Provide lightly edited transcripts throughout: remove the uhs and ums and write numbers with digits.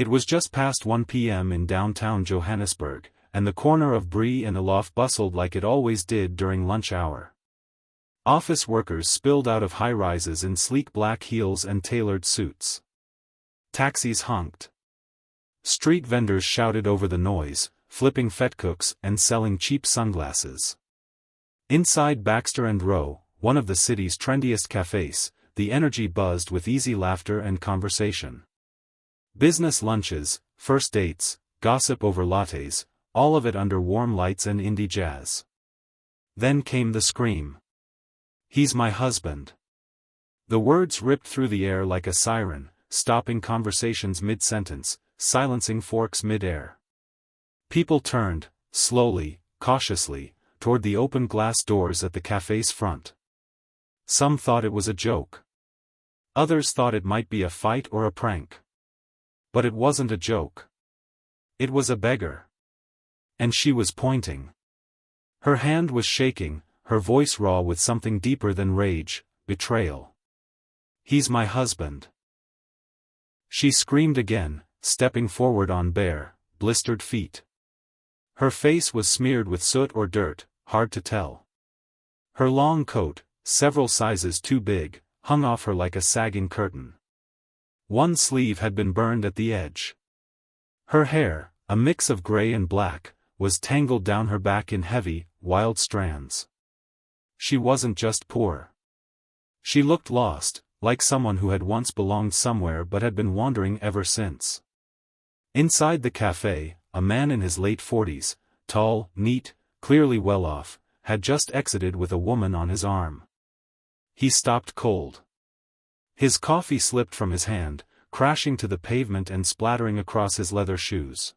It was just past 1 p.m. in downtown Johannesburg, and the corner of Bree and Aloft bustled like it always did during lunch hour. Office workers spilled out of high-rises in sleek black heels and tailored suits. Taxis honked. Street vendors shouted over the noise, flipping vetkoeks and selling cheap sunglasses. Inside Baxter and Row, one of the city's trendiest cafes, the energy buzzed with easy laughter and conversation. Business lunches, first dates, gossip over lattes, all of it under warm lights and indie jazz. Then came the scream. "He's my husband." The words ripped through the air like a siren, stopping conversations mid-sentence, silencing forks mid-air. People turned, slowly, cautiously, toward the open glass doors at the cafe's front. Some thought it was a joke. Others thought it might be a fight or a prank. But it wasn't a joke. It was a beggar. And she was pointing. Her hand was shaking, her voice raw with something deeper than rage, betrayal. "He's my husband." She screamed again, stepping forward on bare, blistered feet. Her face was smeared with soot or dirt, hard to tell. Her long coat, several sizes too big, hung off her like a sagging curtain. One sleeve had been burned at the edge. Her hair, a mix of gray and black, was tangled down her back in heavy, wild strands. She wasn't just poor. She looked lost, like someone who had once belonged somewhere but had been wandering ever since. Inside the cafe, a man in his late 40s, tall, neat, clearly well off, had just exited with a woman on his arm. He stopped cold. His coffee slipped from his hand, crashing to the pavement and splattering across his leather shoes.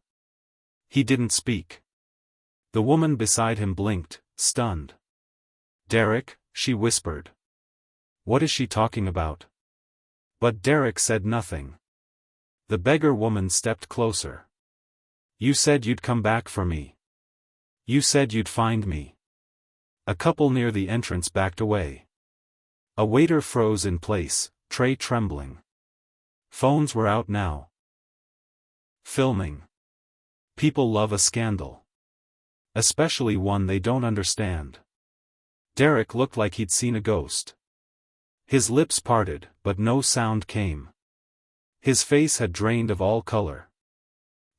He didn't speak. The woman beside him blinked, stunned. "Derek," she whispered. "What is she talking about?" But Derek said nothing. The beggar woman stepped closer. "You said you'd come back for me. You said you'd find me." A couple near the entrance backed away. A waiter froze in place, tray trembling. Phones were out now. Filming. People love a scandal. Especially one they don't understand. Derek looked like he'd seen a ghost. His lips parted, but no sound came. His face had drained of all color.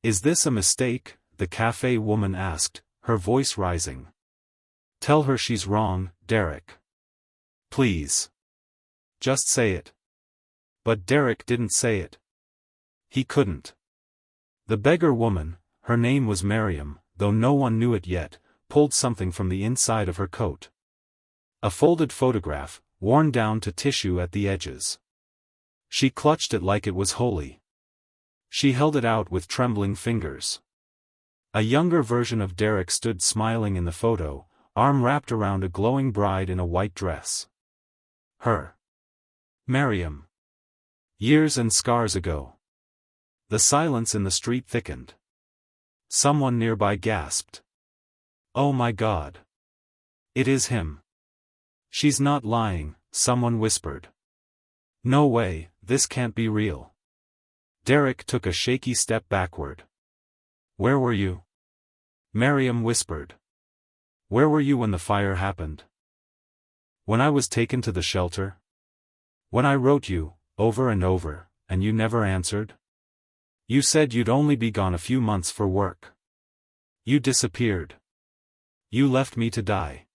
"Is this a mistake?" the cafe woman asked, her voice rising. "Tell her she's wrong, Derek. Please. Just say it." But Derek didn't say it. He couldn't. The beggar woman, her name was Miriam, though no one knew it yet, pulled something from the inside of her coat. A folded photograph, worn down to tissue at the edges. She clutched it like it was holy. She held it out with trembling fingers. A younger version of Derek stood smiling in the photo, arm wrapped around a glowing bride in a white dress. Her. Miriam. Years and scars ago. The silence in the street thickened. Someone nearby gasped. "Oh my God. It is him." "She's not lying," someone whispered. "No way, this can't be real." Derek took a shaky step backward. "Where were you?" Miriam whispered. "Where were you when the fire happened?" "When I was taken to the shelter? When I wrote you, over and over, and you never answered? You said you'd only be gone a few months for work. You disappeared. You left me to die."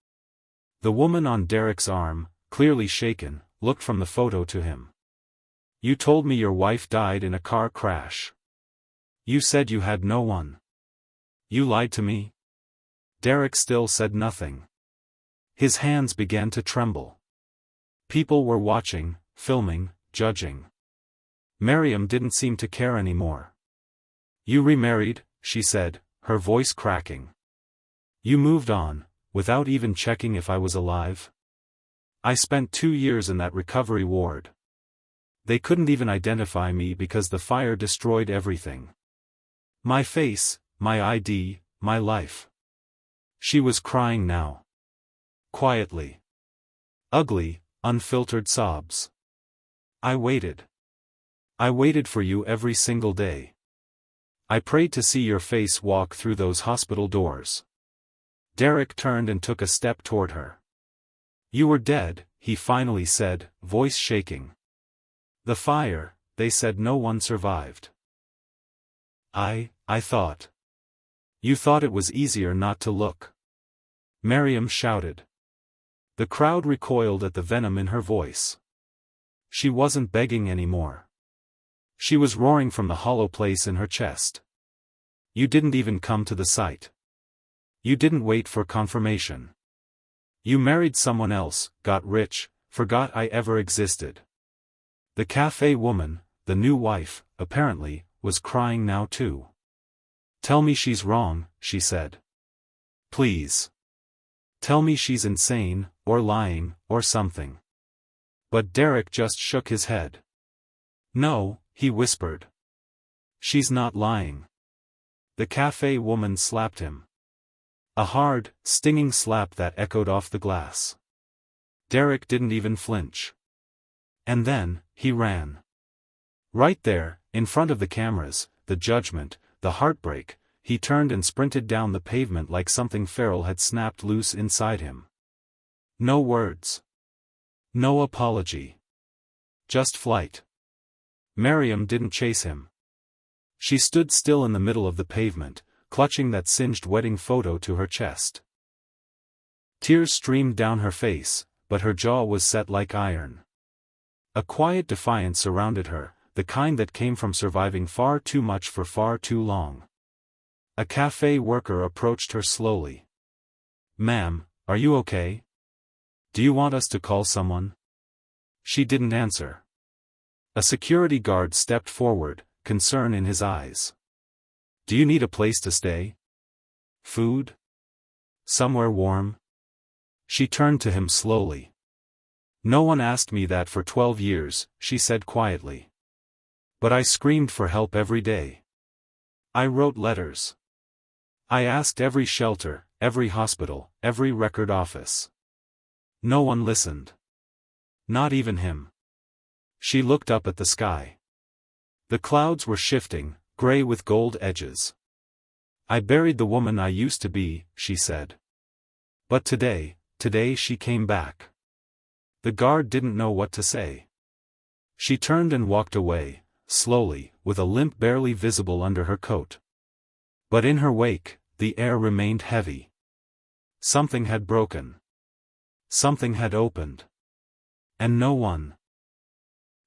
The woman on Derek's arm, clearly shaken, looked from the photo to him. "You told me your wife died in a car crash. You said you had no one. You lied to me?" Derek still said nothing. His hands began to tremble. People were watching, filming, judging. Miriam didn't seem to care anymore. "You remarried," she said, her voice cracking. "You moved on, without even checking if I was alive. I spent 2 years in that recovery ward. They couldn't even identify me because the fire destroyed everything. My face, my ID, my life." She was crying now. Quietly. Ugly, unfiltered sobs. I waited for you every single day. I prayed to see your face walk through those hospital doors. Derek turned and took a step toward her. You were dead, he finally said, voice shaking. The fire, they said no one survived. I thought. You thought it was easier not to look. Miriam shouted. The crowd recoiled at the venom in her voice. She wasn't begging anymore. She was roaring from the hollow place in her chest. You didn't even come to the site. You didn't wait for confirmation. You married someone else, got rich, forgot I ever existed. The cafe woman, the new wife, apparently, was crying now too. Tell me she's wrong, she said. Please. Tell me she's insane, or lying, or something. But Derek just shook his head. No, he whispered. She's not lying. The cafe woman slapped him. A hard, stinging slap that echoed off the glass. Derek didn't even flinch. And then, he ran. Right there, in front of the cameras, the judgment, the heartbreak, he turned and sprinted down the pavement like something feral had snapped loose inside him. No words. No apology. Just flight. Miriam didn't chase him. She stood still in the middle of the pavement, clutching that singed wedding photo to her chest. Tears streamed down her face, but her jaw was set like iron. A quiet defiance surrounded her, the kind that came from surviving far too much for far too long. A cafe worker approached her slowly. Ma'am, are you okay? Do you want us to call someone? She didn't answer. A security guard stepped forward, concern in his eyes. Do you need a place to stay? Food? Somewhere warm? She turned to him slowly. No one asked me that for 12 years, she said quietly. But I screamed for help every day. I wrote letters. I asked every shelter, every hospital, every record office. No one listened. Not even him. She looked up at the sky. The clouds were shifting, gray with gold edges. I buried the woman I used to be, she said. But today she came back. The guard didn't know what to say. She turned and walked away, slowly, with a limp barely visible under her coat. But in her wake, the air remained heavy. Something had broken. Something had opened. And no one.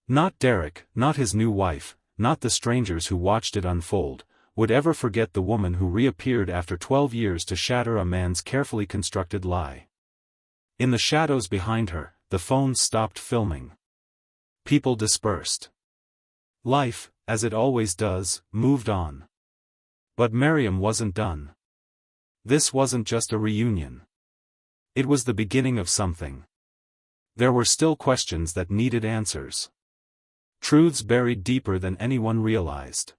Not Derek, not his new wife, not the strangers who watched it unfold, would ever forget the woman who reappeared after 12 years to shatter a man's carefully constructed lie. In the shadows behind her, the phones stopped filming. People dispersed. Life, as it always does, moved on. But Miriam wasn't done. This wasn't just a reunion. It was the beginning of something. There were still questions that needed answers. Truths buried deeper than anyone realized.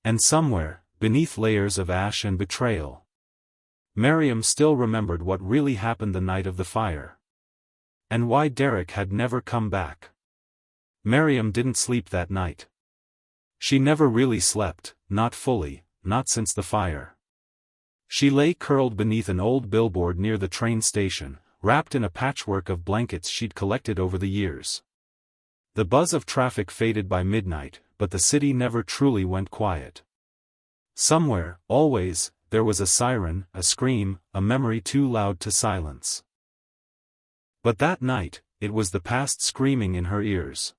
And somewhere, beneath layers of ash and betrayal, Miriam still remembered what really happened the night of the fire. And why Derek had never come back. Miriam didn't sleep that night. She never really slept, not fully, not since the fire. She lay curled beneath an old billboard near the train station, wrapped in a patchwork of blankets she'd collected over the years. The buzz of traffic faded by midnight, but the city never truly went quiet. Somewhere, always, there was a siren, a scream, a memory too loud to silence. But that night, it was the past screaming in her ears.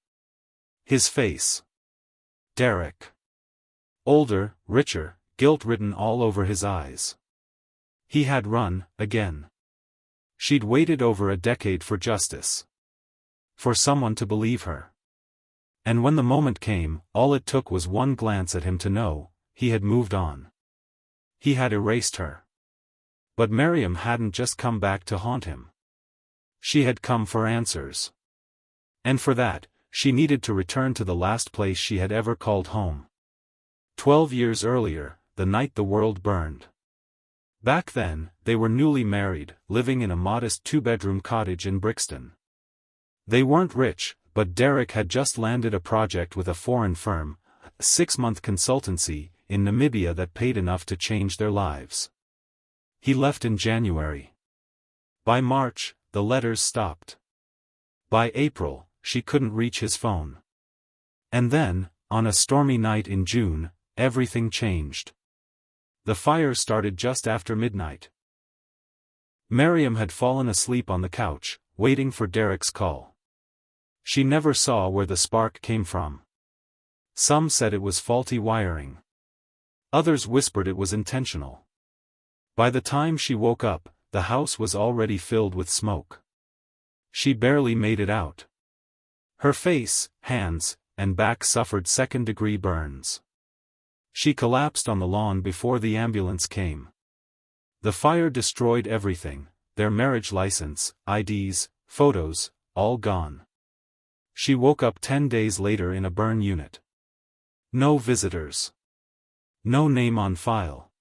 His face. Derek. Older, richer, guilt-written all over his eyes. He had run, again. She'd waited over a decade for justice. For someone to believe her. And when the moment came, all it took was one glance at him to know, he had moved on. He had erased her. But Miriam hadn't just come back to haunt him. She had come for answers. And for that, she needed to return to the last place she had ever called home. 12 years earlier, the night the world burned. Back then, they were newly married, living in a modest 2-bedroom cottage in Brixton. They weren't rich, but Derek had just landed a project with a foreign firm, a 6-month consultancy, in Namibia that paid enough to change their lives. He left in January. By March, the letters stopped. By April, she couldn't reach his phone. And then, on a stormy night in June, everything changed. The fire started just after midnight. Miriam had fallen asleep on the couch, waiting for Derek's call. She never saw where the spark came from. Some said it was faulty wiring. Others whispered it was intentional. By the time she woke up, the house was already filled with smoke. She barely made it out. Her face, hands, and back suffered second-degree burns. She collapsed on the lawn before the ambulance came. The fire destroyed everything, their marriage license, IDs, photos, all gone. She woke up 10 days later in a burn unit. No visitors. No name on file.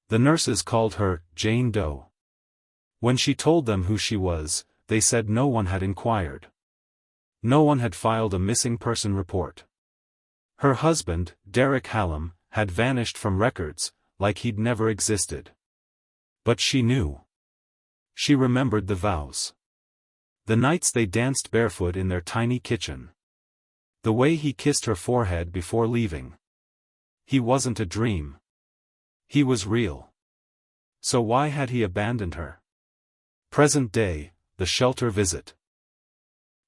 The nurses called her Jane Doe. When she told them who she was, they said no one had inquired. No one had filed a missing person report. Her husband, Derek Hallam, had vanished from records, like he'd never existed. But she knew. She remembered the vows. The nights they danced barefoot in their tiny kitchen. The way he kissed her forehead before leaving. He wasn't a dream. He was real. So why had he abandoned her? Present day, the shelter visit.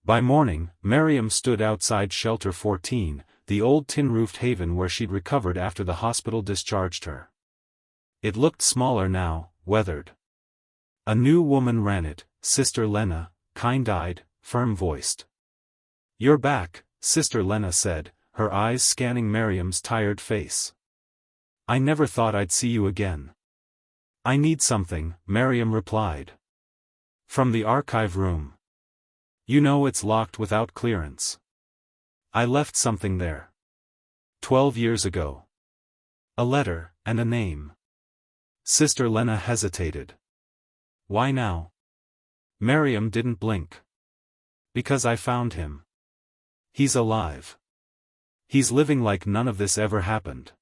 By morning, Miriam stood outside Shelter 14, the old tin-roofed haven where she'd recovered after the hospital discharged her. It looked smaller now, weathered. A new woman ran it, Sister Lena, kind-eyed, firm-voiced. "You're back," Sister Lena said, her eyes scanning Miriam's tired face. "I never thought I'd see you again." "I need something," Miriam replied. "From the archive room. You know it's locked without clearance. I left something there. 12 years ago. A letter, and a name." Sister Lena hesitated. "Why now?" Miriam didn't blink. "Because I found him. He's alive. He's living like none of this ever happened."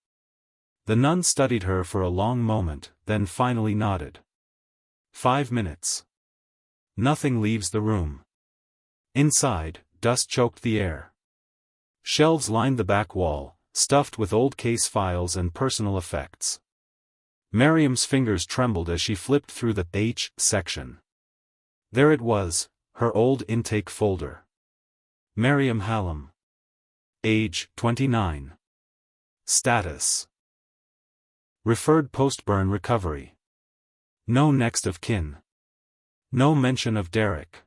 The nun studied her for a long moment, then finally nodded. 5 minutes. Nothing leaves the room. Inside, dust choked the air. Shelves lined the back wall, stuffed with old case files and personal effects. Miriam's fingers trembled as she flipped through the H section. There it was, her old intake folder. Miriam Hallam. Age, 29. Status. Referred post-burn recovery. No next of kin. No mention of Derek.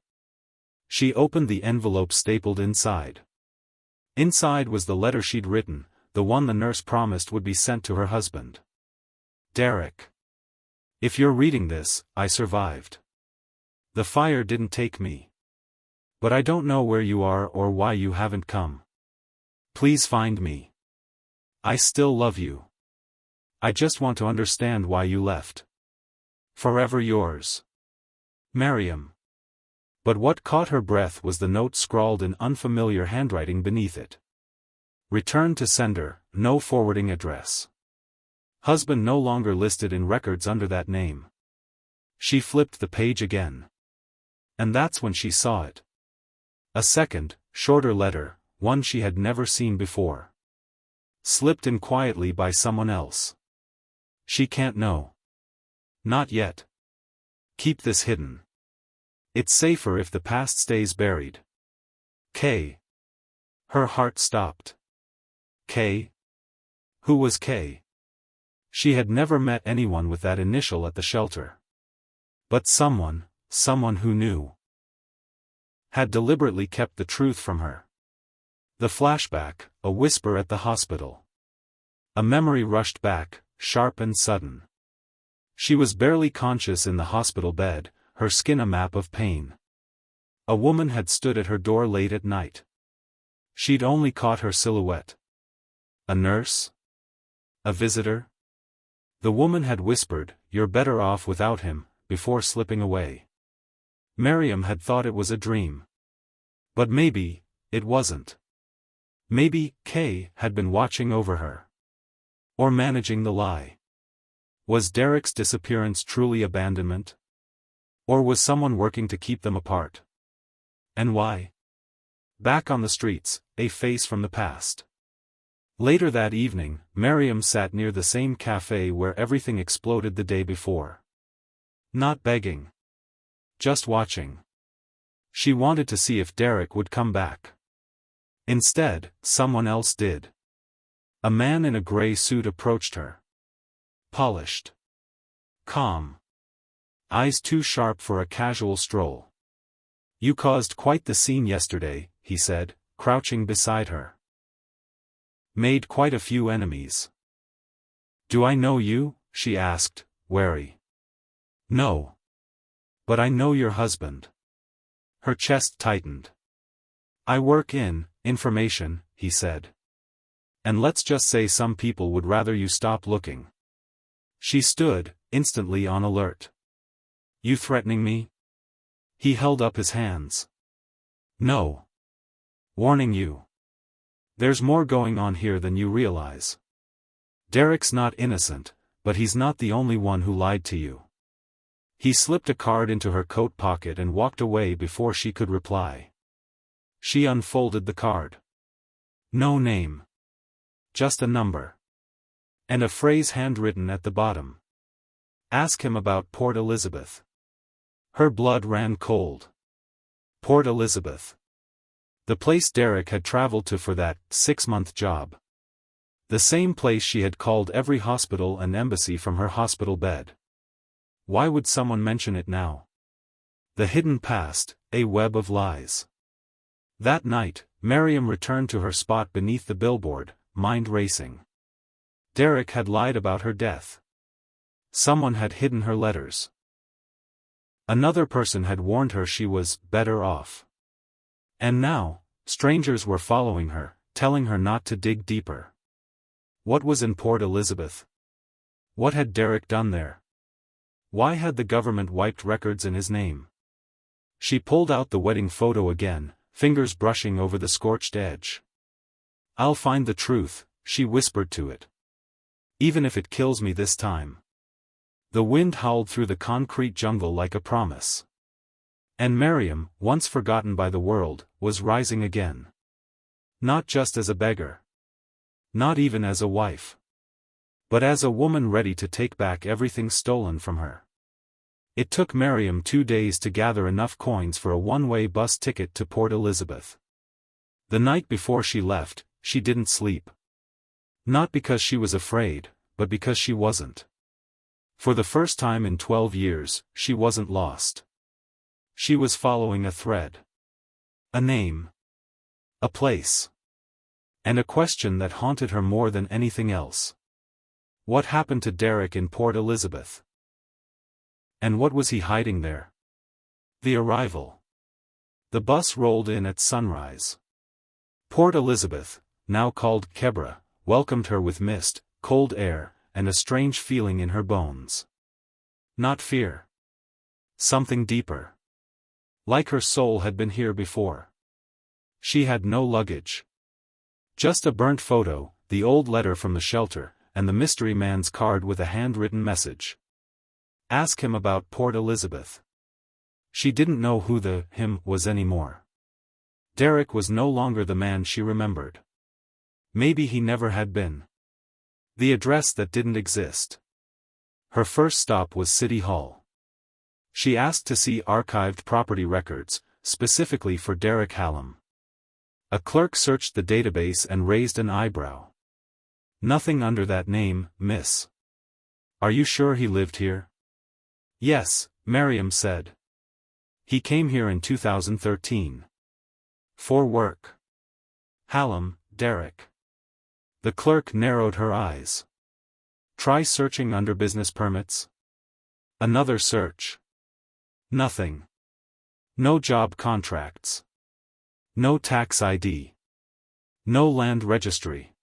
She opened the envelope stapled inside. Inside was the letter she'd written, the one the nurse promised would be sent to her husband. "Derek. If you're reading this, I survived. The fire didn't take me. But I don't know where you are or why you haven't come. Please find me. I still love you. I just want to understand why you left. Forever yours. Miriam." But what caught her breath was the note scrawled in unfamiliar handwriting beneath it. Return to sender, no forwarding address. Husband no longer listed in records under that name. She flipped the page again. And that's when she saw it. A second, shorter letter, one she had never seen before. Slipped in quietly by someone else. She can't know. Not yet. Keep this hidden. It's safer if the past stays buried. K. Her heart stopped. K? Who was K? She had never met anyone with that initial at the shelter. But someone who knew. Had deliberately kept the truth from her. The flashback, a whisper at the hospital. A memory rushed back, sharp and sudden. She was barely conscious in the hospital bed, her skin a map of pain. A woman had stood at her door late at night. She'd only caught her silhouette. A nurse? A visitor? The woman had whispered, "You're better off without him," before slipping away. Miriam had thought it was a dream. But maybe, it wasn't. Maybe, Kay had been watching over her. Or managing the lie? Was Derek's disappearance truly abandonment? Or was someone working to keep them apart? And why? Back on the streets, a face from the past. Later that evening, Miriam sat near the same cafe where everything exploded the day before. Not begging. Just watching. She wanted to see if Derek would come back. Instead, someone else did. A man in a gray suit approached her. Polished. Calm. Eyes too sharp for a casual stroll. "You caused quite the scene yesterday," he said, crouching beside her. "Made quite a few enemies." "Do I know you?" she asked, wary. "No. But I know your husband." Her chest tightened. "I work in information," he said. "And let's just say some people would rather you stop looking." She stood, instantly on alert. "You threatening me?" He held up his hands. "No. Warning you. There's more going on here than you realize. Derek's not innocent, but he's not the only one who lied to you." He slipped a card into her coat pocket and walked away before she could reply. She unfolded the card. No name. Just a number. And a phrase handwritten at the bottom. "Ask him about Port Elizabeth." Her blood ran cold. Port Elizabeth. The place Derek had traveled to for that 6-month job. The same place she had called every hospital and embassy from her hospital bed. Why would someone mention it now? The hidden past, a web of lies. That night, Miriam returned to her spot beneath the billboard, mind racing. Derek had lied about her death. Someone had hidden her letters. Another person had warned her she was better off. And now, strangers were following her, telling her not to dig deeper. What was in Port Elizabeth? What had Derek done there? Why had the government wiped records in his name? She pulled out the wedding photo again, fingers brushing over the scorched edge. "I'll find the truth," she whispered to it. "Even if it kills me this time." The wind howled through the concrete jungle like a promise. And Miriam, once forgotten by the world, was rising again. Not just as a beggar. Not even as a wife. But as a woman ready to take back everything stolen from her. It took Miriam 2 days to gather enough coins for a one-way bus ticket to Port Elizabeth. The night before she left, she didn't sleep. Not because she was afraid, but because she wasn't. For the first time in 12 years, she wasn't lost. She was following a thread. A name. A place. And a question that haunted her more than anything else. What happened to Derek in Port Elizabeth? And what was he hiding there? The arrival. The bus rolled in at sunrise. Port Elizabeth, now called Kebra, welcomed her with mist, cold air, and a strange feeling in her bones. Not fear. Something deeper. Like her soul had been here before. She had no luggage. Just a burnt photo, the old letter from the shelter, and the mystery man's card with a handwritten message. Ask him about Port Elizabeth. She didn't know who the him was anymore. Derek was no longer the man she remembered. Maybe he never had been. The address that didn't exist. Her first stop was City Hall. She asked to see archived property records, specifically for Derek Hallam. A clerk searched the database and raised an eyebrow. "Nothing under that name, miss." "Are you sure he lived here?" "Yes," Miriam said. "He came here in 2013. For work." "Hallam, Derek." The clerk narrowed her eyes. "Try searching under business permits." Another search. Nothing. No job contracts. No tax ID. No land registry.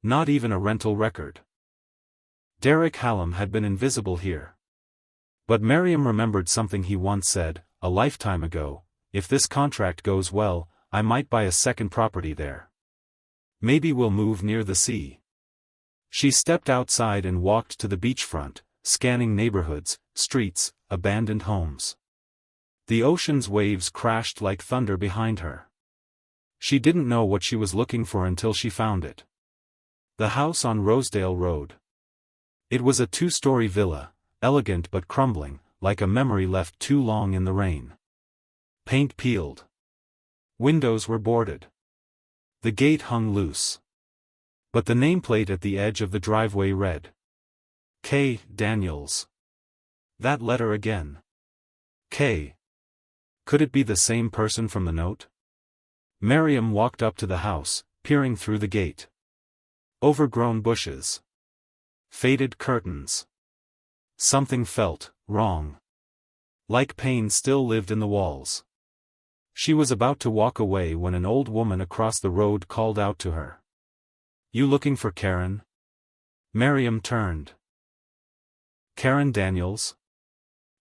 Not even a rental record. Derek Hallam had been invisible here. But Miriam remembered something he once said, a lifetime ago: "If this contract goes well, I might buy a second property there. Maybe we'll move near the sea." She stepped outside and walked to the beachfront, scanning neighborhoods, streets, abandoned homes. The ocean's waves crashed like thunder behind her. She didn't know what she was looking for until she found it. The house on Rosedale Road. It was a two-story villa, elegant but crumbling, like a memory left too long in the rain. Paint peeled. Windows were boarded. The gate hung loose. But the nameplate at the edge of the driveway read, K. Daniels. That letter again. K. Could it be the same person from the note? Miriam walked up to the house, peering through the gate. Overgrown bushes. Faded curtains. Something felt wrong. Like pain still lived in the walls. She was about to walk away when an old woman across the road called out to her. You looking for Karen? Miriam turned. Karen Daniels?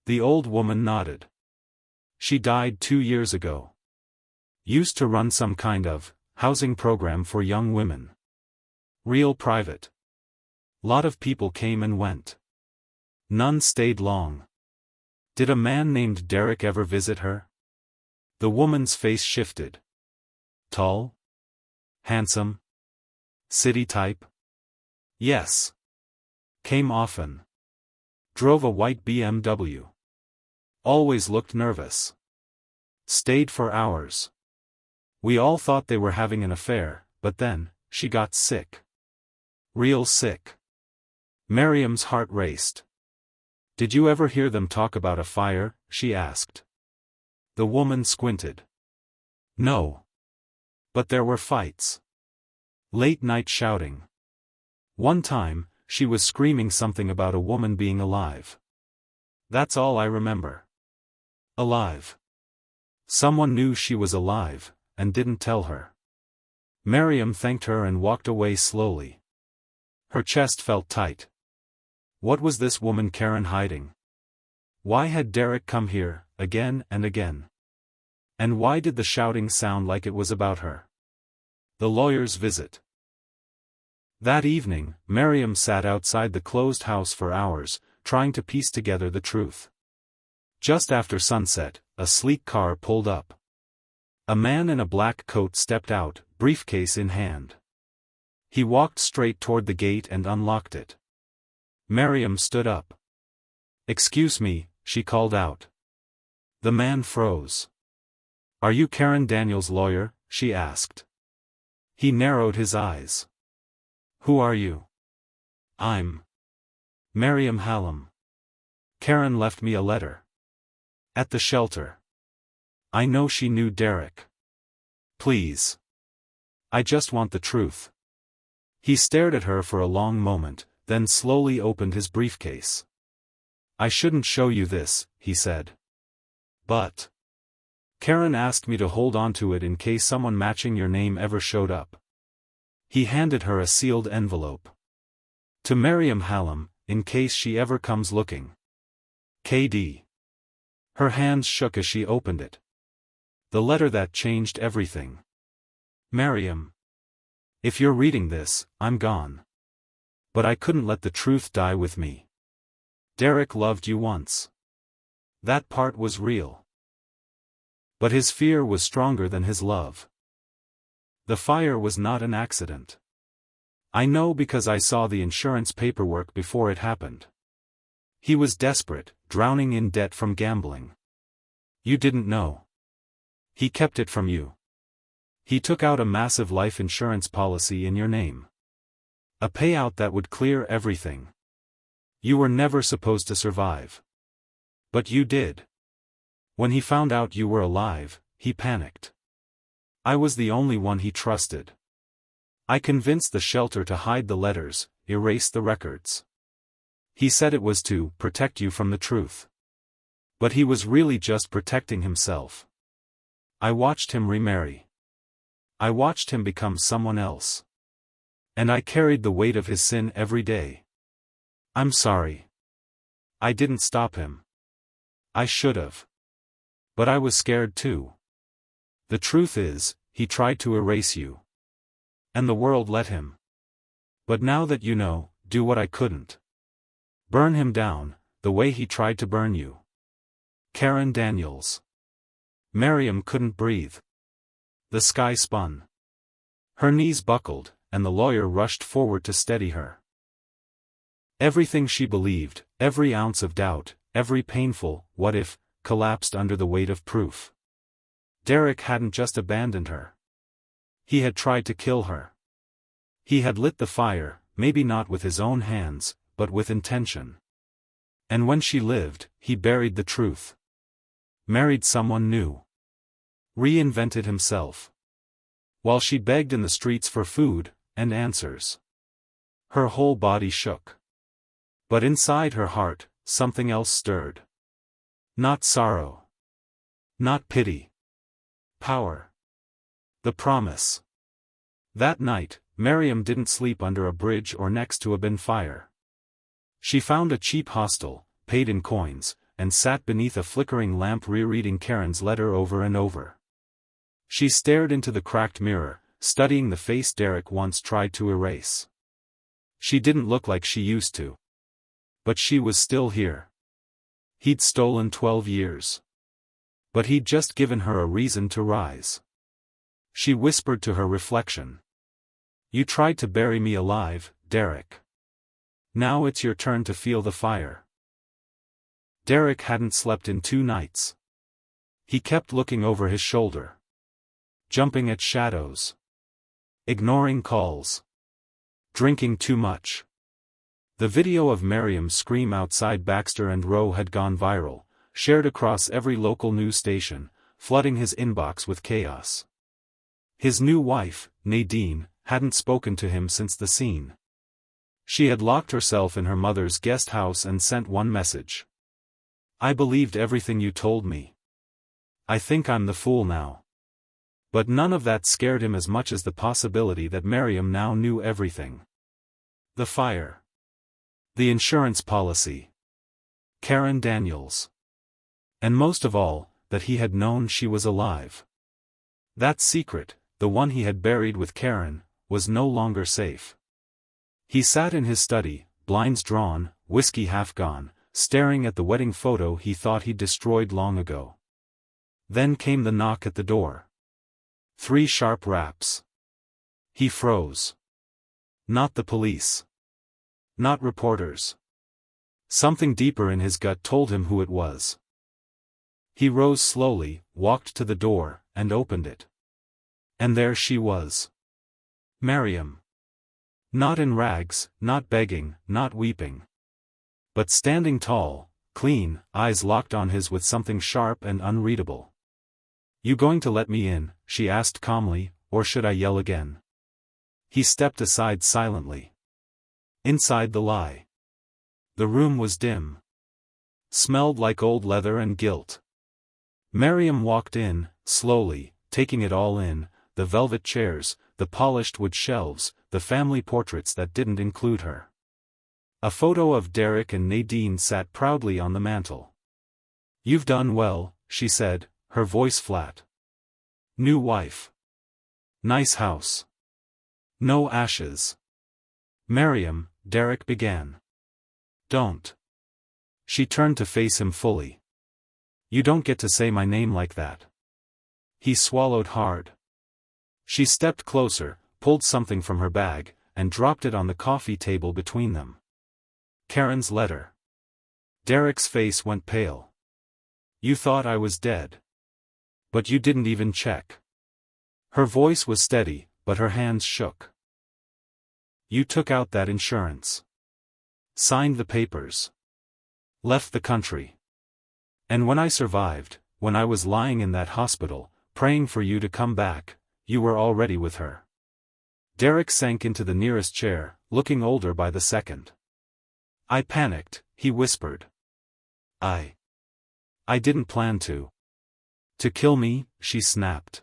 The old woman nodded. She died 2 years ago. Used to run some kind of housing program for young women. Real private. Lot of people came and went. None stayed long. Did a man named Derek ever visit her? The woman's face shifted. Tall? Handsome? City type? Yes. Came often. Drove a white BMW. Always looked nervous. Stayed for hours. We all thought they were having an affair, but then, she got sick. Real sick. Miriam's heart raced. Did you ever hear them talk about a fire? She asked. The woman squinted. No. But there were fights. Late night shouting. One time, she was screaming something about a woman being alive. That's all I remember. Alive. Someone knew she was alive, and didn't tell her. Miriam thanked her and walked away slowly. Her chest felt tight. What was this woman Karen hiding? Why had Derek come here, again and again? And why did the shouting sound like it was about her? The lawyer's visit. That evening, Miriam sat outside the closed house for hours, trying to piece together the truth. Just after sunset, a sleek car pulled up. A man in a black coat stepped out, briefcase in hand. He walked straight toward the gate and unlocked it. Miriam stood up. Excuse me, she called out. The man froze. Are you Karen Daniels' lawyer? She asked. He narrowed his eyes. Who are you? I'm Miriam Hallam. Karen left me a letter. At the shelter. I know she knew Derek. Please. I just want the truth. He stared at her for a long moment, then slowly opened his briefcase. I shouldn't show you this, he said. But Karen asked me to hold on to it in case someone matching your name ever showed up. He handed her a sealed envelope. To Miriam Hallam, in case she ever comes looking. KD. Her hands shook as she opened it. The letter that changed everything. Miriam. If you're reading this, I'm gone. But I couldn't let the truth die with me. Derek loved you once. That part was real. But his fear was stronger than his love. The fire was not an accident. I know because I saw the insurance paperwork before it happened. He was desperate, drowning in debt from gambling. You didn't know. He kept it from you. He took out a massive life insurance policy in your name. A payout that would clear everything. You were never supposed to survive. But you did. When he found out you were alive, he panicked. I was the only one he trusted. I convinced the shelter to hide the letters, erase the records. He said it was to protect you from the truth. But he was really just protecting himself. I watched him remarry. I watched him become someone else. And I carried the weight of his sin every day. I'm sorry. I didn't stop him. I should have. But I was scared too. The truth is, he tried to erase you. And the world let him. But now that you know, do what I couldn't. Burn him down, the way he tried to burn you. Karen Daniels. Miriam couldn't breathe. The sky spun. Her knees buckled, and the lawyer rushed forward to steady her. Everything she believed, every ounce of doubt, every painful "what if," collapsed under the weight of proof. Derek hadn't just abandoned her. He had tried to kill her. He had lit the fire, maybe not with his own hands, but with intention. And when she lived, he buried the truth. Married someone new. Reinvented himself. While she begged in the streets for food and answers. Her whole body shook. But inside her heart, something else stirred. Not sorrow. Not pity. Power. The promise. That night, Miriam didn't sleep under a bridge or next to a bonfire. She found a cheap hostel, paid in coins, and sat beneath a flickering lamp rereading Karen's letter over and over. She stared into the cracked mirror, studying the face Derek once tried to erase. She didn't look like she used to. But she was still here. He'd stolen 12 years. But he'd just given her a reason to rise. She whispered to her reflection. You tried to bury me alive, Derek. Now it's your turn to feel the fire. Derek hadn't slept in 2 nights. He kept looking over his shoulder. Jumping at shadows. Ignoring calls. Drinking too much. The video of Miriam's scream outside Baxter and Rowe had gone viral, shared across every local news station, flooding his inbox with chaos. His new wife, Nadine, hadn't spoken to him since the scene. She had locked herself in her mother's guest house and sent one message. I believed everything you told me. I think I'm the fool now. But none of that scared him as much as the possibility that Miriam now knew everything. The fire. The insurance policy. Karen Daniels. And most of all, that he had known she was alive. That secret, the one he had buried with Karen, was no longer safe. He sat in his study, blinds drawn, whiskey half gone, staring at the wedding photo he thought he'd destroyed long ago. Then came the knock at the door. 3 sharp raps. He froze. Not the police. Not reporters. Something deeper in his gut told him who it was. He rose slowly, walked to the door, and opened it. And there she was. Miriam. Not in rags, not begging, not weeping. But standing tall, clean, eyes locked on his with something sharp and unreadable. You going to let me in, she asked calmly, or should I yell again? He stepped aside silently. Inside the lie. The room was dim. Smelled like old leather and guilt. Miriam walked in, slowly, taking it all in, the velvet chairs, the polished wood shelves, the family portraits that didn't include her. A photo of Derek and Nadine sat proudly on the mantel. You've done well, she said, her voice flat. New wife. Nice house. No ashes. Miriam, Derek began. Don't. She turned to face him fully. You don't get to say my name like that. He swallowed hard. She stepped closer, pulled something from her bag, and dropped it on the coffee table between them. Karen's letter. Derek's face went pale. You thought I was dead. But you didn't even check. Her voice was steady, but her hands shook. You took out that insurance. Signed the papers. Left the country. And when I survived, when I was lying in that hospital, praying for you to come back, you were already with her. Derek sank into the nearest chair, looking older by the second. I panicked, he whispered. I didn't plan to. To kill me, she snapped.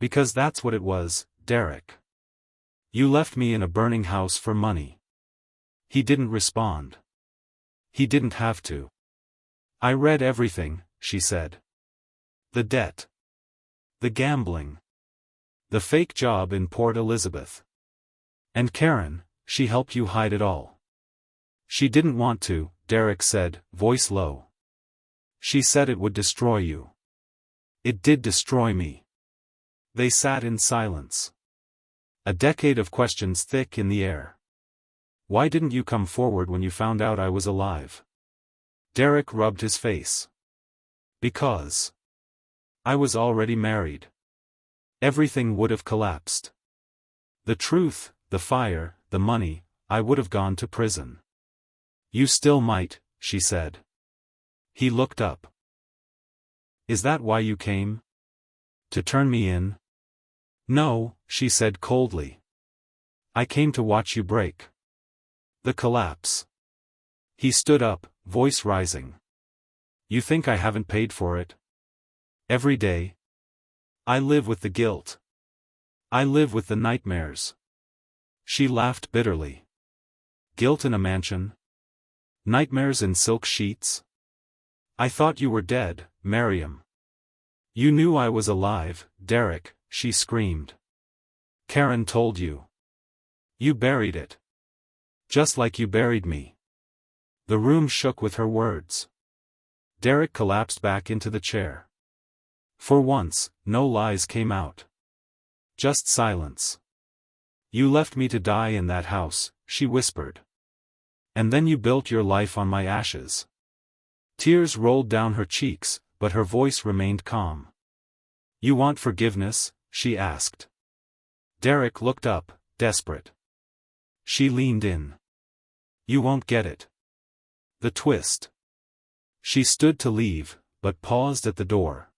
Because that's what it was, Derek. You left me in a burning house for money. He didn't respond. He didn't have to. I read everything, she said. The debt. The gambling. The fake job in Port Elizabeth. And Karen, she helped you hide it all. She didn't want to, Derek said, voice low. She said it would destroy you. It did destroy me. They sat in silence. A decade of questions thick in the air. Why didn't you come forward when you found out I was alive? Derek rubbed his face. Because I was already married. Everything would have collapsed. The truth, the fire, the money, I would have gone to prison. You still might, she said. He looked up. Is that why you came? To turn me in? No, she said coldly. I came to watch you break. The collapse. He stood up, voice rising. You think I haven't paid for it? Every day. I live with the guilt. I live with the nightmares. She laughed bitterly. Guilt in a mansion? Nightmares in silk sheets? I thought you were dead, Miriam. You knew I was alive, Derek, she screamed. Karen told you. You buried it. Just like you buried me. The room shook with her words. Derek collapsed back into the chair. For once, no lies came out. Just silence. You left me to die in that house, she whispered. And then you built your life on my ashes. Tears rolled down her cheeks, but her voice remained calm. You want forgiveness? She asked. Derek looked up, desperate. She leaned in. You won't get it. The twist. She stood to leave, but paused at the door.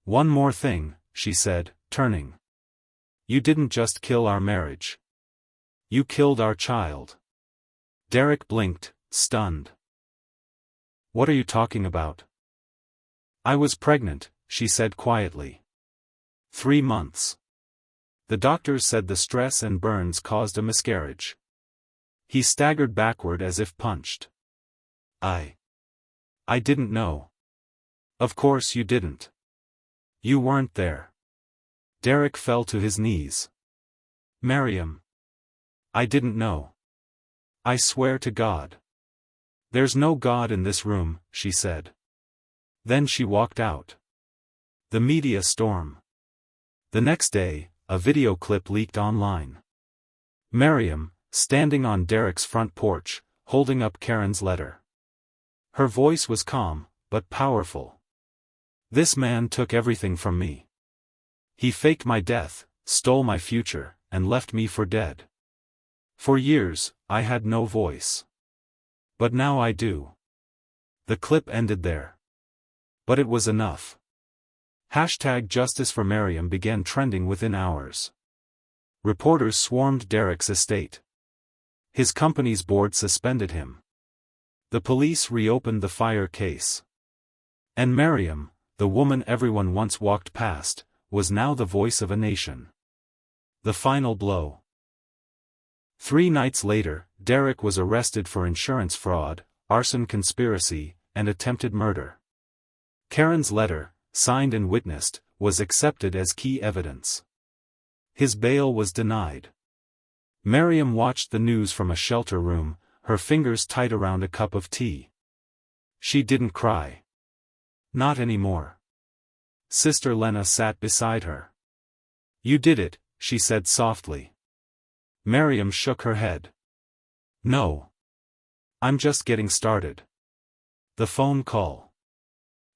One more thing, she said, turning. You didn't just kill our marriage. You killed our child. Derek blinked, stunned. What are you talking about? I was pregnant, she said quietly. 3 months. The doctors said the stress and burns caused a miscarriage. He staggered backward as if punched. I didn't know. Of course you didn't. You weren't there. Derek fell to his knees. Miriam. I didn't know. I swear to God. There's no God in this room, she said. Then she walked out. The media storm. The next day, a video clip leaked online. Miriam, standing on Derek's front porch, holding up Karen's letter. Her voice was calm, but powerful. This man took everything from me. He faked my death, stole my future, and left me for dead. For years, I had no voice. But now I do. The clip ended there. But it was enough. Hashtag Justice for Miriam began trending within hours. Reporters swarmed Derek's estate. His company's board suspended him. The police reopened the fire case. And Miriam, the woman everyone once walked past, was now the voice of a nation. The final blow. 3 nights later, Derek was arrested for insurance fraud, arson conspiracy, and attempted murder. Karen's letter, signed and witnessed, was accepted as key evidence. His bail was denied. Miriam watched the news from a shelter room, her fingers tight around a cup of tea. She didn't cry. Not anymore. Sister Lena sat beside her. You did it, she said softly. Miriam shook her head. No. I'm just getting started. The phone call.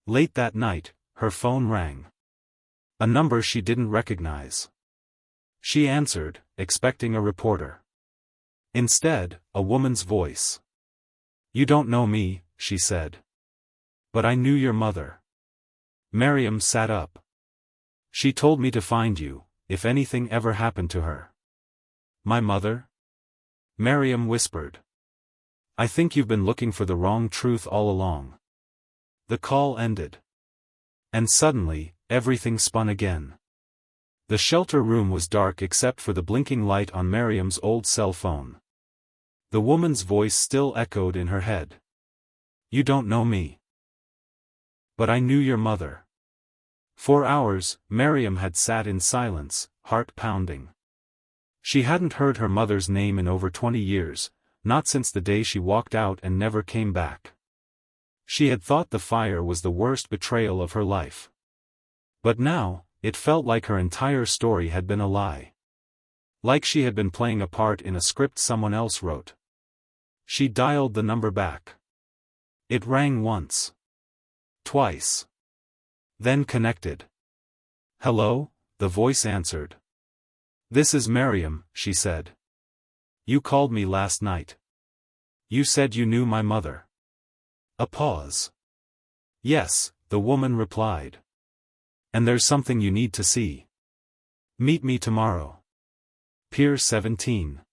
Late that night, her phone rang. A number she didn't recognize. She answered, expecting a reporter. Instead, a woman's voice. You don't know me, she said. But I knew your mother. Miriam sat up. She told me to find you, if anything ever happened to her. My mother? Miriam whispered. I think you've been looking for the wrong truth all along. The call ended. And suddenly, everything spun again. The shelter room was dark except for the blinking light on Miriam's old cell phone. The woman's voice still echoed in her head. You don't know me. But I knew your mother. For hours, Miriam had sat in silence, heart pounding. She hadn't heard her mother's name in over 20 years, not since the day she walked out and never came back. She had thought the fire was the worst betrayal of her life. But now, it felt like her entire story had been a lie. Like she had been playing a part in a script someone else wrote. She dialed the number back. It rang once. Twice. Then connected. "Hello?" the voice answered. "This is Miriam," she said. "You called me last night. You said you knew my mother." A pause. "Yes," the woman replied. "And there's something you need to see. Meet me tomorrow. Pier 17.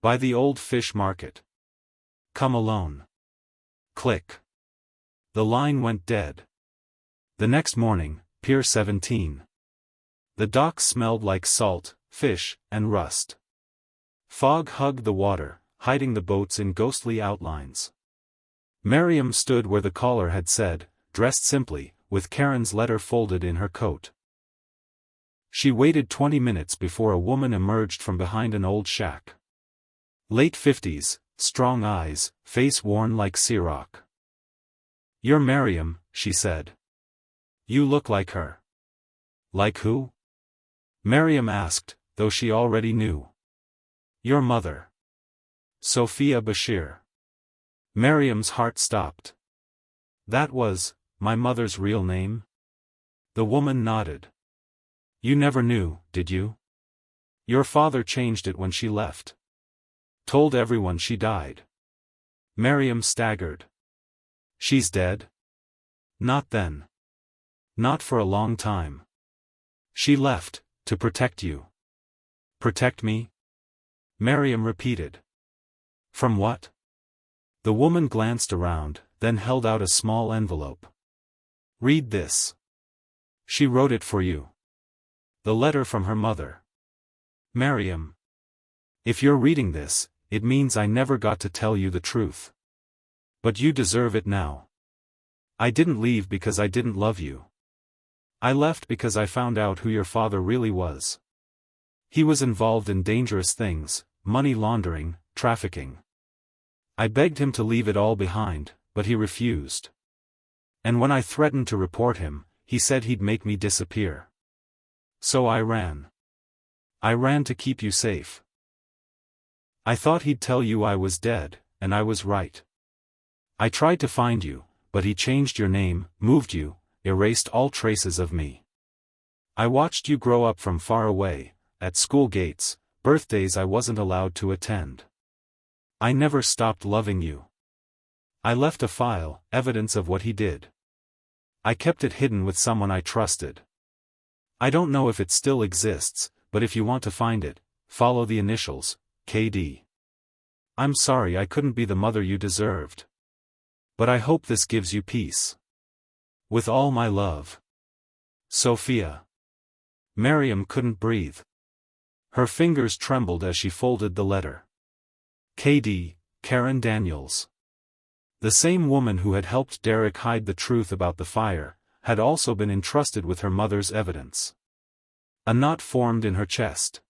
By the old fish market. Come alone." Click. The line went dead. The next morning, Pier 17. The docks smelled like salt, fish, and rust. Fog hugged the water, hiding the boats in ghostly outlines. Miriam stood where the caller had said, dressed simply, with Karen's letter folded in her coat. She waited 20 minutes before a woman emerged from behind an old shack. Late 50s, strong eyes, face worn like Ciroc. "You're Miriam," she said. "You look like her." "Like who?" Miriam asked, though she already knew. "Your mother. Sophia Bashir." Miriam's heart stopped. "That was my mother's real name?" The woman nodded. "You never knew, did you? Your father changed it when she left. Told everyone she died." Miriam staggered. "She's dead?" "Not then. Not for a long time. She left, to protect you." "Protect me?" Miriam repeated. "From what?" The woman glanced around, then held out a small envelope. "Read this. She wrote it for you. The letter from her mother." "Miriam. If you're reading this, it means I never got to tell you the truth. But you deserve it now. I didn't leave because I didn't love you. I left because I found out who your father really was. He was involved in dangerous things, money laundering, trafficking. I begged him to leave it all behind, but he refused. And when I threatened to report him, he said he'd make me disappear. So I ran. I ran to keep you safe. I thought he'd tell you I was dead, and I was right. I tried to find you, but he changed your name, moved you, erased all traces of me. I watched you grow up from far away, at school gates, birthdays I wasn't allowed to attend. I never stopped loving you. I left a file, evidence of what he did. I kept it hidden with someone I trusted. I don't know if it still exists, but if you want to find it, follow the initials, KD. I'm sorry I couldn't be the mother you deserved. But I hope this gives you peace. With all my love. Sophia." Miriam couldn't breathe. Her fingers trembled as she folded the letter. KD, Karen Daniels. The same woman who had helped Derek hide the truth about the fire, had also been entrusted with her mother's evidence. A knot formed in her chest.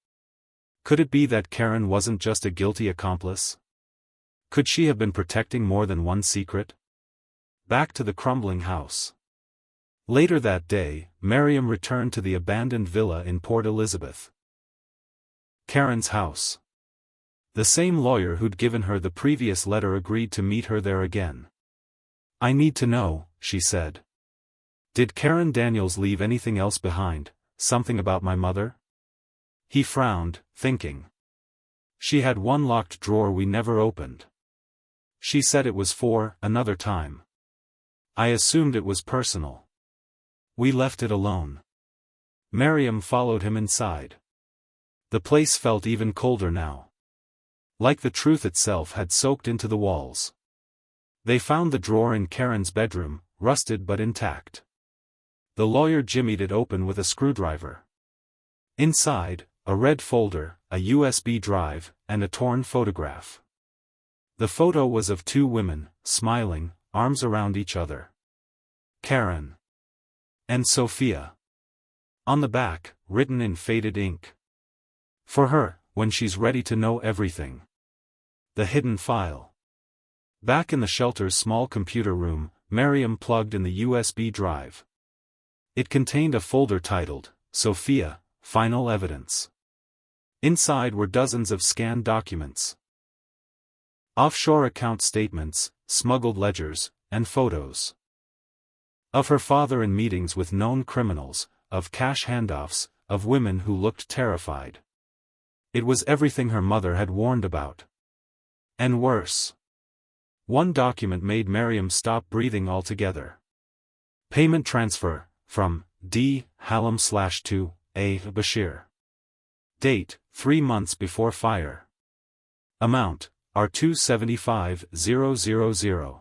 Could it be that Karen wasn't just a guilty accomplice? Could she have been protecting more than one secret? Back to the crumbling house. Later that day, Miriam returned to the abandoned villa in Port Elizabeth. Karen's house. The same lawyer who'd given her the previous letter agreed to meet her there again. "I need to know," she said. "Did Karen Daniels leave anything else behind, something about my mother?" He frowned, thinking. "She had one locked drawer we never opened. She said it was for another time. I assumed it was personal. We left it alone." Miriam followed him inside. The place felt even colder now. Like the truth itself had soaked into the walls. They found the drawer in Karen's bedroom, rusted but intact. The lawyer jimmied it open with a screwdriver. Inside, a red folder, a USB drive, and a torn photograph. The photo was of two women, smiling, arms around each other. Karen. And Sophia. On the back, written in faded ink. "For her, when she's ready to know everything. The hidden file. Back in the shelter's small computer room, Miriam plugged in the USB drive. It contained a folder titled, Sophia, Final Evidence. Inside were dozens of scanned documents. Offshore account statements, smuggled ledgers, and photos. Of her father in meetings with known criminals, of cash handoffs, of women who looked terrified. It was everything her mother had warned about. And worse. One document made Miriam stop breathing altogether. Payment transfer, from D. Hallam / to A. Bashir. Date, 3 months before fire. Amount, R275,000.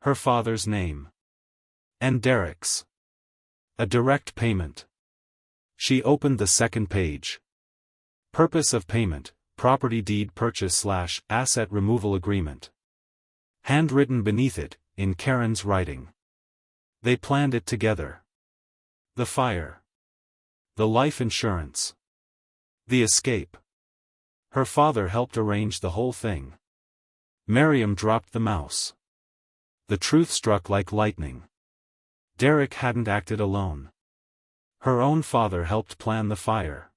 Her father's name. And Derek's. A direct payment. She opened the second page. Purpose of payment, property deed purchase / asset removal agreement. Handwritten beneath it, in Karen's writing. They planned it together. The fire. The life insurance. The escape. Her father helped arrange the whole thing. Miriam dropped the mouse. The truth struck like lightning. Derek hadn't acted alone. Her own father helped plan the fire.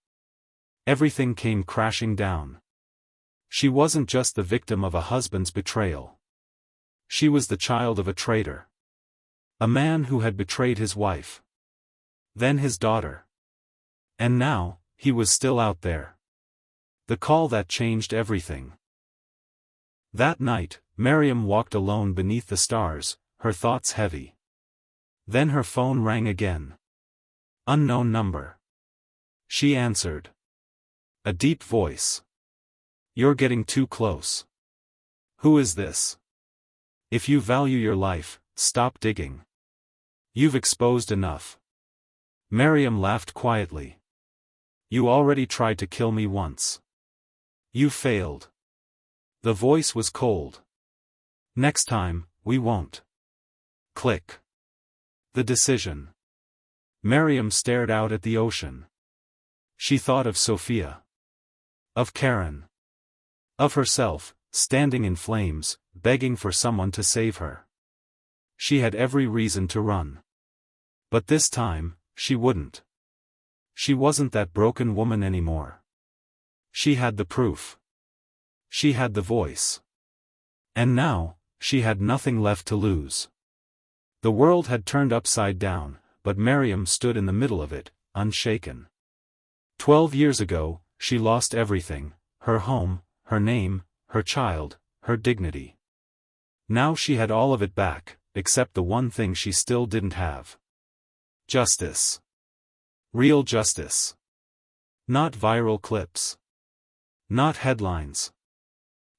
Everything came crashing down. She wasn't just the victim of a husband's betrayal. She was the child of a traitor. A man who had betrayed his wife. Then his daughter. And now, he was still out there. The call that changed everything. That night, Miriam walked alone beneath the stars, her thoughts heavy. Then her phone rang again. Unknown number. She answered. A deep voice. You're getting too close. Who is this? If you value your life, stop digging. You've exposed enough. Miriam laughed quietly. You already tried to kill me once. You failed. The voice was cold. Next time, we won't. Click. The decision. Miriam stared out at the ocean. She thought of Sophia. Of Karen. Of herself, standing in flames, begging for someone to save her. She had every reason to run. But this time, she wouldn't. She wasn't that broken woman anymore. She had the proof. She had the voice. And now, she had nothing left to lose. The world had turned upside down, but Miriam stood in the middle of it, unshaken. 12 years ago, she lost everything, her home, her name, her child, her dignity. Now she had all of it back, except the one thing she still didn't have. Justice. Real justice. Not viral clips. Not headlines.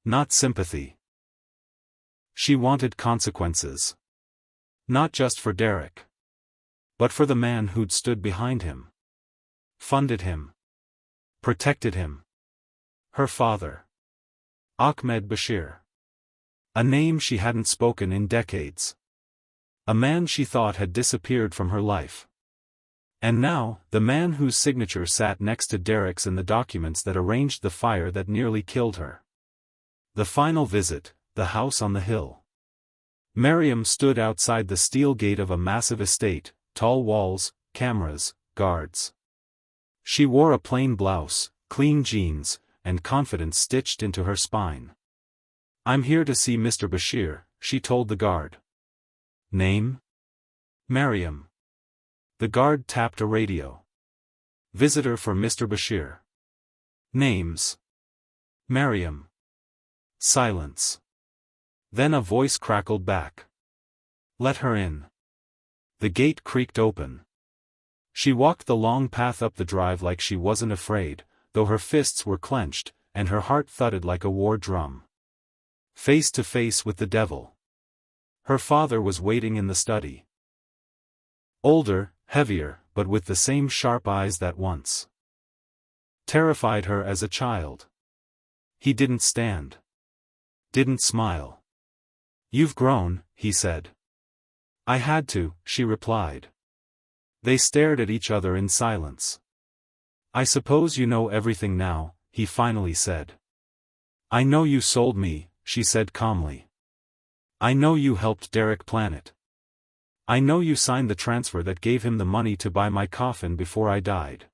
Not sympathy. She wanted consequences. Not just for Derek. But for the man who'd stood behind him. Funded him. Protected him. Her father. Ahmed Bashir. A name she hadn't spoken in decades. A man she thought had disappeared from her life. And now, the man whose signature sat next to Derek's in the documents that arranged the fire that nearly killed her. The final visit, the house on the hill. Miriam stood outside the steel gate of a massive estate, tall walls, cameras, guards. She wore a plain blouse, clean jeans, and confidence stitched into her spine. I'm here to see Mr. Bashir, she told the guard. Name? Miriam. The guard tapped a radio. Visitor for Mr. Bashir. Names. Miriam. Silence. Then a voice crackled back. Let her in. The gate creaked open. She walked the long path up the drive like she wasn't afraid, though her fists were clenched, and her heart thudded like a war drum. Face to face with the devil. Her father was waiting in the study. Older, heavier, but with the same sharp eyes that once terrified her as a child. He didn't stand. Didn't smile. You've grown, he said. I had to, she replied. They stared at each other in silence. I suppose you know everything now, he finally said. "I know you sold me," she said calmly. "I know you helped Derek plan it. I know you signed the transfer that gave him the money to buy my coffin before I died."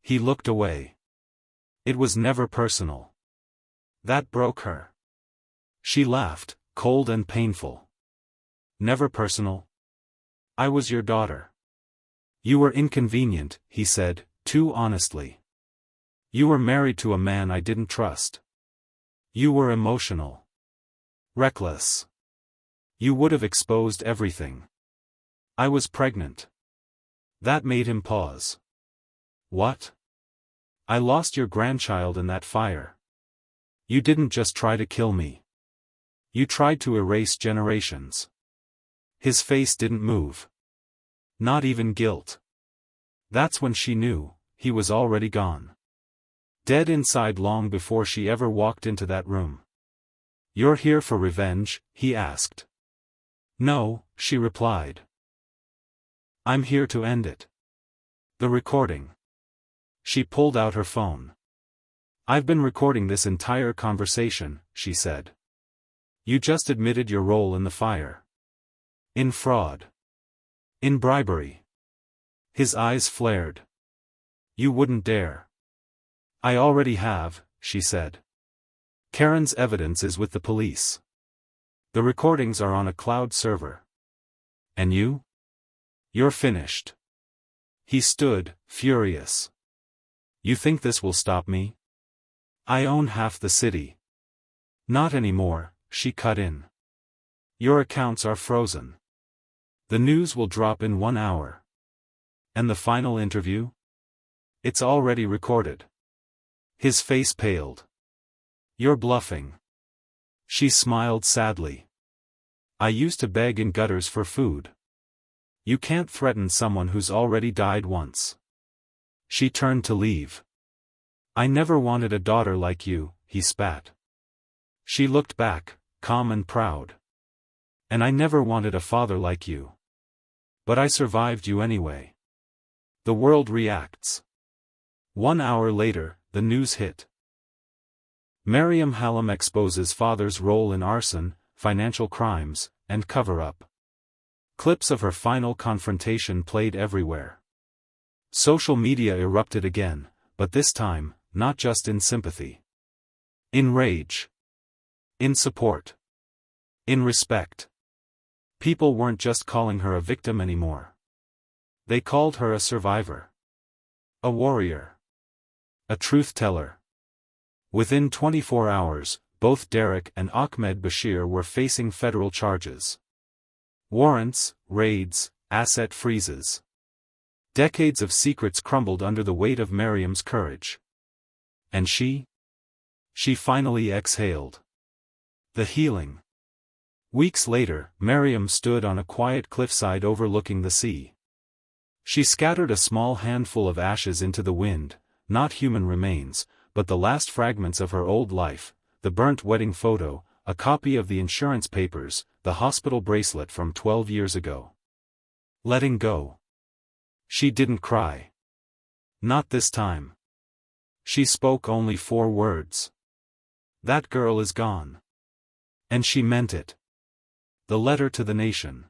He looked away. It was never personal. That broke her. She laughed, cold and painful. "Never personal? I was your daughter." "You were inconvenient," he said, too honestly. "You were married to a man I didn't trust. You were emotional. Reckless. You would have exposed everything. I was pregnant." That made him pause. "What?" "I lost your grandchild in that fire. You didn't just try to kill me. You tried to erase generations." His face didn't move. Not even guilt. That's when she knew, he was already gone. Dead inside long before she ever walked into that room. "You're here for revenge?" he asked. "No," she replied. "I'm here to end it." "The recording." She pulled out her phone. "I've been recording this entire conversation," she said. "You just admitted your role in the fire. In fraud. In bribery." His eyes flared. "You wouldn't dare." "I already have," she said. "Karen's evidence is with the police. The recordings are on a cloud server. And you? You're finished." He stood, furious. "You think this will stop me? I own half the city." "Not anymore," she cut in. "Your accounts are frozen. The news will drop in 1 hour. And the final interview? It's already recorded." His face paled. "You're bluffing." She smiled sadly. "I used to beg in gutters for food. You can't threaten someone who's already died once." She turned to leave. "I never wanted a daughter like you," he spat. She looked back, calm and proud. "And I never wanted a father like you. But I survived you anyway." The world reacts. 1 hour later, the news hit. Miriam Hallam exposes father's role in arson, financial crimes, and cover-up. Clips of her final confrontation played everywhere. Social media erupted again, but this time, not just in sympathy. In rage. In support. In respect. People weren't just calling her a victim anymore. They called her a survivor. A warrior. A truth-teller. Within 24 hours, both Derek and Ahmed Bashir were facing federal charges. Warrants, raids, asset freezes. Decades of secrets crumbled under the weight of Miriam's courage. And she? She finally exhaled. The healing. Weeks later, Miriam stood on a quiet cliffside overlooking the sea. She scattered a small handful of ashes into the wind, not human remains, but the last fragments of her old life, the burnt wedding photo, a copy of the insurance papers, the hospital bracelet from 12 years ago. Letting go. She didn't cry. Not this time. She spoke only 4 words. "That girl is gone." And she meant it. The letter to the nation.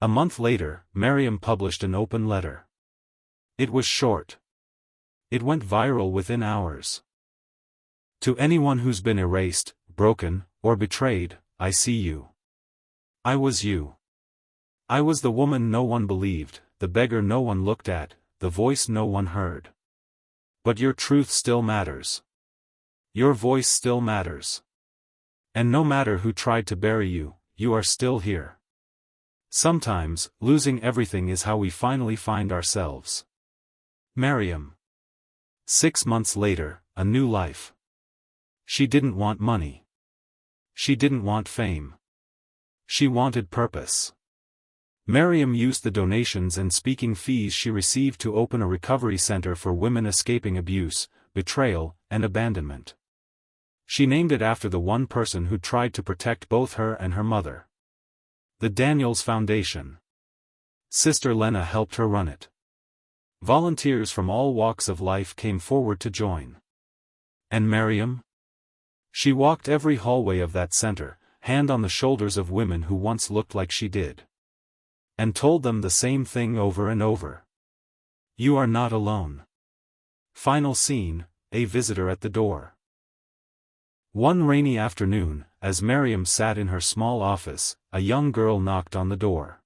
A month later, Miriam published an open letter. It was short. It went viral within hours. "To anyone who's been erased, broken, or betrayed, I see you. I was you. I was the woman no one believed, the beggar no one looked at, the voice no one heard. But your truth still matters. Your voice still matters. And no matter who tried to bury you, you are still here. Sometimes, losing everything is how we finally find ourselves." Miriam. 6 months later, a new life. She didn't want money. She didn't want fame. She wanted purpose. Miriam used the donations and speaking fees she received to open a recovery center for women escaping abuse, betrayal, and abandonment. She named it after the one person who tried to protect both her and her mother. The Daniels Foundation. Sister Lena helped her run it. Volunteers from all walks of life came forward to join. And Miriam? She walked every hallway of that center, hand on the shoulders of women who once looked like she did. And told them the same thing over and over. You are not alone. Final scene, a visitor at the door. One rainy afternoon, as Miriam sat in her small office, a young girl knocked on the door.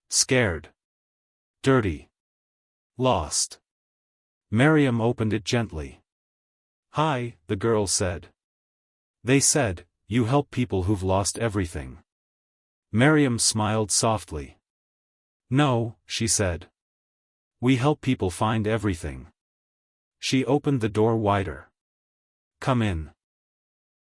Scared. Dirty. Lost. Miriam opened it gently. Hi, the girl said. They said, you help people who've lost everything. Miriam smiled softly. No, she said. We help people find everything. She opened the door wider. Come in.